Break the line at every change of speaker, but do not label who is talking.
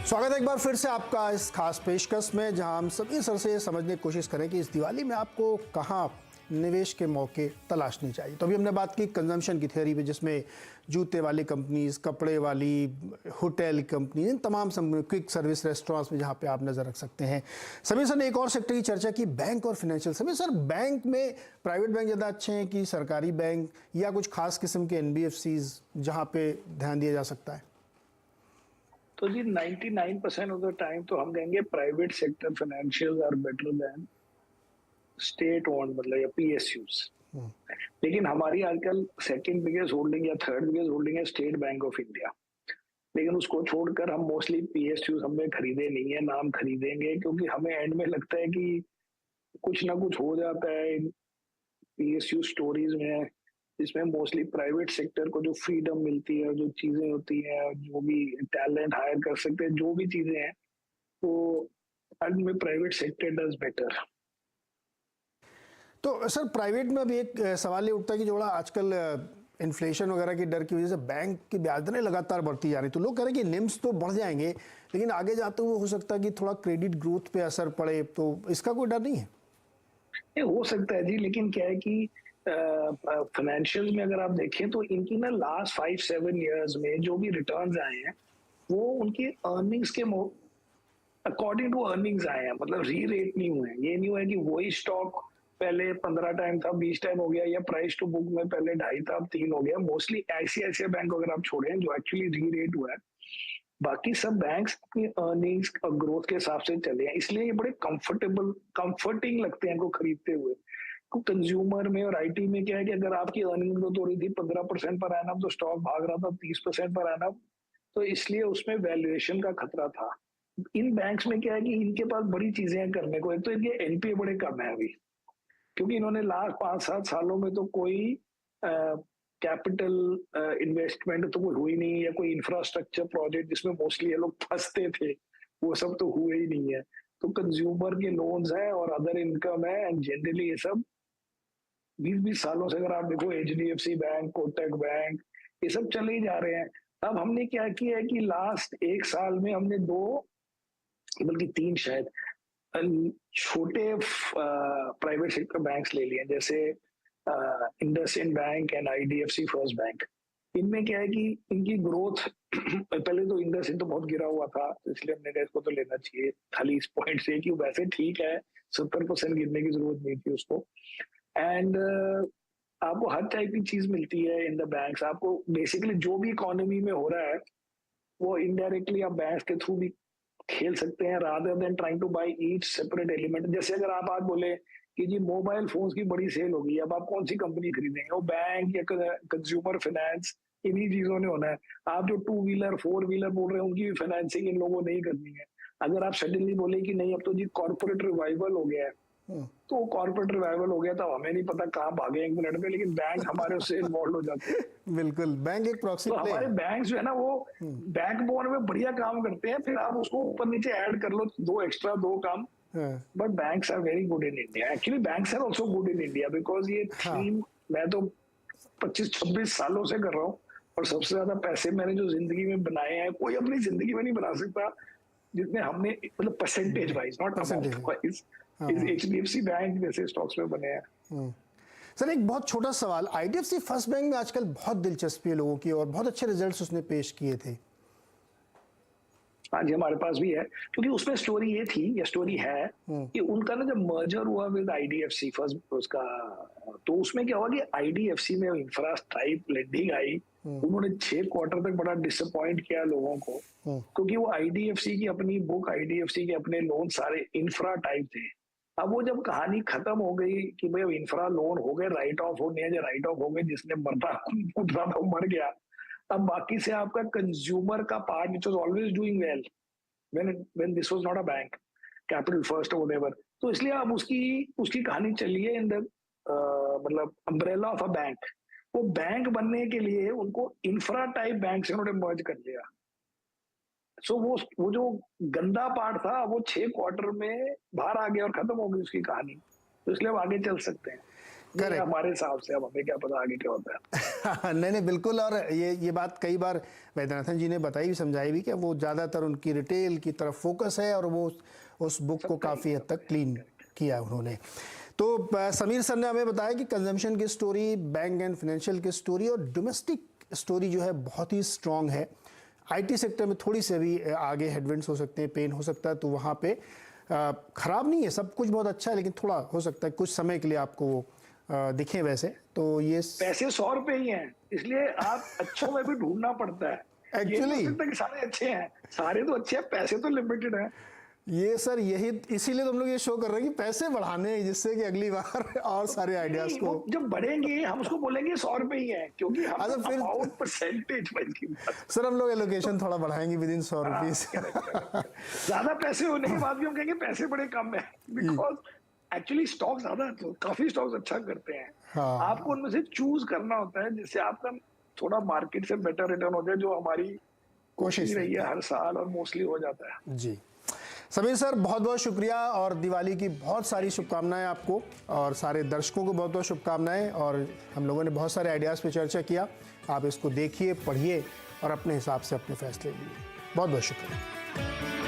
स्वागत है एक बार फिर से आपका इस खास पेशकश में, जहां हम सभी सर से समझने की कोशिश करें कि इस दिवाली में आपको कहां निवेश के मौके तलाशने चाहिए। तो अभी हमने बात की कंजम्पशन की थ्योरी पे, जिसमें जूते वाली कंपनीज, कपड़े वाली, होटल कंपनी, इन तमाम क्विक सर्विस रेस्टोरेंट्स में जहां पे आप नज़र रख सकते हैं। समीर सर ने एक और सेक्टर की चर्चा की, बैंक और फाइनेंशियल। समीर सर, बैंक में प्राइवेट बैंक ज़्यादा अच्छे हैं कि सरकारी बैंक, या कुछ खास किस्म के NBFCs जहाँ पे ध्यान दिया जा सकता है?
तो जी 99% ऑफ द टाइम तो हम कहेंगे private sector financial are better than state owned, मतलब या PSUs। लेकिन हमारी आजकल सेकंड बिगेस्ट होल्डिंग या थर्ड बिगेस्ट होल्डिंग है स्टेट बैंक ऑफ इंडिया। लेकिन उसको छोड़कर हम मोस्टली PSUs हमने खरीदे नहीं है, नाम खरीदेंगे, क्योंकि हमें एंड में लगता है कि कुछ ना कुछ हो जाता है PSU स्टोरीज में, इसमें मोस्टली प्राइवेट सेक्टर को जो फ्रीडम मिलती है, जो चीजें होती हैं, जो भी टैलेंट हायर कर सकते हैं, जो भी चीजें हैं, तो अंत में प्राइवेट सेक्टर डज बेटर।
तो सर, प्राइवेट में भी एक सवाल ये उठता है कि जो आजकल इन्फ्लेशन वगैरह के डर की वजह से बैंक की ब्याज दरें लगातार बढ़ती जा रही, तो लोग कह रहे हैं कि निम्स तो बढ़ जाएंगे, लेकिन आगे जाते हुए हो सकता है कि थोड़ा क्रेडिट ग्रोथ पे असर पड़े, तो इसका कोई डर नहीं है?
ये हो सकता है जी, लेकिन क्या है कि फाइनेंशियल में अगर आप देखें तो इनकी ना लास्ट 5-7 ईयर्स में जो भी रिटर्न्स आए हैं, वो उनके अर्निंग्स के अकॉर्डिंग टू अर्निंग्स आए हैं, मतलब री रेट नहीं हुए हैं। ये नहीं हुआ है कि वही स्टॉक पहले 15 टाइम था 20 टाइम हो गया, या प्राइस टू बुक में पहले 2.5 था अब 3 हो गया। मोस्टली ICICI बैंक अगर आप छोड़ें जो एक्चुअली री रेट हुआ है, बाकी सब बैंक्स अपनी अर्निंग्स और ग्रोथ के हिसाब से चले हैं, इसलिए ये बड़े कंफर्टिंग लगते हैं इनको खरीदते हुए। तो कंज्यूमर में और IT में क्या है कि अगर आपकी अर्निंग ग्रोथ हो रही थी 15% पर एनम, तो स्टॉक भाग रहा था 30% पर एनम, तो इसलिए उसमें वैल्यूएशन का खतरा था। इन बैंक्स में क्या है कि इनके पास बड़ी चीजें हैं करने को। एक तो इनके NPA बड़े कम है अभी, क्योंकि इन्होंने लास्ट 5-7 सालों में तो कोई कैपिटल इन्वेस्टमेंट तो कोई हुई नहीं, या कोई इंफ्रास्ट्रक्चर प्रोजेक्ट जिसमें मोस्टली ये लोग फंसते थे, वो सब तो हुए ही नहीं है। तो कंज्यूमर के लोन्स हैं और अदर इनकम है, एंड जनरली ये सब 20-20 सालों से अगर आप देखो HDFC बैंक, कोटक बैंक, ये सब चले ही जा रहे हैं। अब हमने क्या किया है कि लास्ट 1 साल में हमने 2 बल्कि 3 शायद छोटे प्राइवेट सेक्टर बैंक्स ले लिए, जैसे IndusInd bank and IDFC first bank. इनमें क्या है कि इनकी ग्रोथ पहले तो इंडसइंड तो बहुत गिरा हुआ था, तो इसलिए हमने कहा इसको तो लेना चाहिए, खाली इस पॉइंट से कि वैसे ठीक है, 70% गिरने की जरूरत नहीं थी उसको। एंड आपको हर टाइप की चीज मिलती है इन द बैंक्स। आपको बेसिकली जो भी इकोनॉमी में हो रहा है, वो इनडायरेक्टली आप बैंक के थ्रू भी खेल सकते हैं, rather than trying to buy each separate element. जैसे अगर आप आज बोले कि जी मोबाइल फोन्स की बड़ी सेल होगी, अब आप कौन सी कंपनी खरीदेंगे, वो बैंक या कंज्यूमर फाइनेंस, इन्हीं चीजों ने होना है। आप जो 2 व्हीलर 4 व्हीलर बोल रहे हैं, उनकी भी फाइनेंसिंग इन लोगों ने ही करनी है। अगर आप सडनली बोले कि नहीं अब तो जी कॉर्पोरेट रिवाइवल हो गया है, तो कॉर्पोरेट रिवाइवल हो गया, तो हमें नहीं पता कहाँ भागे 1 मिनट में, लेकिन बैंक हमारे उससे इन्वॉल्व हो जाते हैं।
बिल्कुल, बैंक एक प्रॉक्सी
तो
प्ले
हमारे
है।
बैंक जो है ना, वो बैकबोन में बढ़िया काम करते हैं, फिर आप उसको ऊपर नीचे ऐड कर लो, दो काम।
हाँ,
but banks are very good in India, actually banks are also good in India, because ये
हाँ।
थीम मैं तो 25-26 सालों से कर रहा हूँ, और सबसे ज्यादा पैसे मैंने जो जिंदगी में बनाए हैं, कोई अपनी जिंदगी में नहीं बना सकता जितने हमने, मतलब percentage wise, not
percentage.
Amount wise,
हाँ,
इस
हाँ।
HDFC बैंक जैसे स्टॉक्स में बने हैं।
सर, एक बहुत छोटा सवाल, IDFC फर्स्ट बैंक में आजकल बहुत दिलचस्पी है लोगों की, और बहुत अच्छे रिजल्ट्स उसने पेश किए थे।
हाँ जी, हमारे पास भी है, क्योंकि उसमें स्टोरी ये थी, या स्टोरी है, कि उनका ना जब मर्जर हुआ विद IDFC फर्स्ट उसका, तो उसमें क्या हुआ कि IDFC में इंफ्रा टाइप लेंडिंग आई। उन्होंने 6 क्वार्टर तक बड़ा डिसअपॉइंट किया लोगों को, क्योंकि वो IDFC की अपनी बुक, IDFC के अपने लोन सारे इंफ्रा टाइप थे। अब वो जब कहानी खत्म हो गई कि भाई इंफ्रा लोन हो गए, राइट ऑफ होने हैं, राइट ऑफ हो गए, जिसने मरना उठना था मर गया, अब बाकी से आपका कंज्यूमर का part which was always doing well when this was not a bank, capital first और व्हाटएवर, तो इसलिए अब उसकी उसकी कहानी चली है इन द मतलब अम्ब्रेला ऑफ अ बैंक। वो बैंक बनने के लिए उनको इंफ्रा टाइप बैंक से उन्होंने मर्ज कर लिया। सो वो जो गंदा पार्ट था, वो 6 क्वार्टर में बाहर आ गया और खत्म हो गई उसकी कहानी, तो इसलिए अब आगे चल सकते हैं। ये
Correct.
हमारे हिसाब से, अब हमें क्या पता आगे क्या होता है।
नहीं नहीं बिल्कुल। और ये बात कई बार वैद्यनाथन जी ने बताई भी, समझाई भी कि वो ज़्यादातर उनकी रिटेल की तरफ फोकस है और वो उस बुक को काफ़ी हद तक क्लीन किया उन्होंने। तो समीर सर ने हमें बताया कि कंजम्पशन की स्टोरी, बैंक एंड फाइनेंशियल की स्टोरी और डोमेस्टिक स्टोरी जो है बहुत ही स्ट्रांग है। आईटी सेक्टर में थोड़ी सी अभी आगे हेडविंड्स हो सकते हैं, पेन हो सकता है, तो वहाँ पे खराब नहीं है, सब कुछ बहुत अच्छा है, लेकिन थोड़ा हो सकता है कुछ समय के लिए आपको वो दिखे वैसे। तो ये
पैसे 100 रुपए ही हैं, इसलिए आप अच्छों में भी ढूंढना पड़ता है। ये नहीं
एक्चुअली
हो सकता कि सारे अच्छे हैं, सारे तो अच्छे हैं, पैसे तो लिमिटेड हैं।
ये सर यही इसीलिए तो हम लोग ये शो कर रहे हैं कि पैसे बढ़ाने हैं, जिससे कि अगली बार और सारे आइडियाज
नहीं,
को।
वो जब बढ़ेंगे हम उसको बोलेंगे 100 रुपए ही है, क्योंकि हम
अच्छा, फिर
अमाउंट परसेंटेज वाइज की बात।
सर हम लोग एलोकेशन थोड़ा बढ़ाएंगे विद इन 100 रुपीज।
ज्यादा पैसे होने के बाद भी हम कहेंगे पैसे बड़े कम है, बिकॉज एक्चुअली स्टॉक ज्यादा, तो काफी स्टॉक्स अच्छा करते हैं।
हाँ।
आपको उनमें से चूज करना होता है जिससे आपका थोड़ा मार्केट से बेटर रिटर्न हो जाए, जो हमारी कोशिश रही है हर साल और मोस्टली हो जाता है।
जी समीर सर, बहुत बहुत शुक्रिया और दिवाली की बहुत सारी शुभकामनाएं आपको और सारे दर्शकों को बहुत बहुत शुभकामनाएं। और हम लोगों ने बहुत सारे आइडियाज़ पे चर्चा किया, आप इसको देखिए, पढ़िए और अपने हिसाब से अपने फैसले लिए। बहुत बहुत शुक्रिया।